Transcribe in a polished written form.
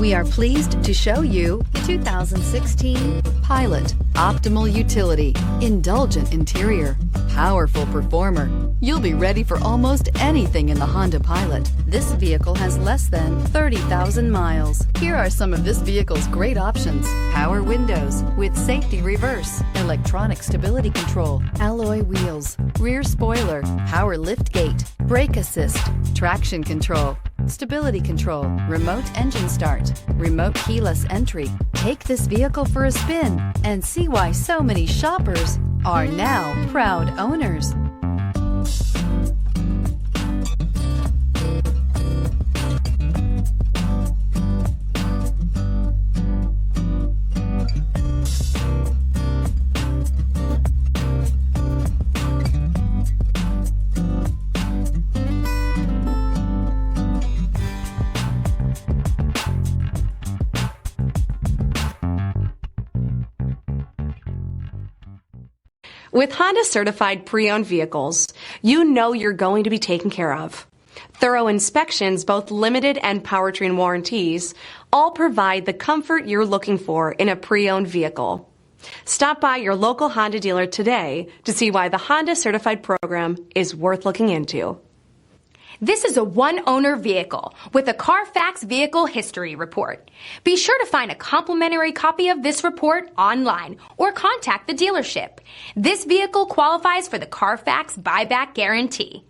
We are pleased to show you the 2016 Pilot. Optimal utility, indulgent interior, powerful performer. You'll be ready for almost anything in the Honda Pilot. This vehicle has less than 30,000 miles. Here are some of this vehicle's great options: power windows with safety reverse, electronic stability control, alloy wheels, rear spoiler, power liftgate, brake assist, traction control, stability control, remote engine start, remote keyless entry. Take this vehicle for a spin and see why so many shoppers are now proud owners. With Honda certified pre-owned vehicles, you know you're going to be taken care of. Thorough inspections, both limited and powertrain warranties, all provide the comfort you're looking for in a pre-owned vehicle. Stop by your local Honda dealer today to see why the Honda certified program is worth looking into. This is a one-owner vehicle with a Carfax Vehicle History Report. Be sure to find a complimentary copy of this report online or contact the dealership. This vehicle qualifies for the Carfax Buyback Guarantee.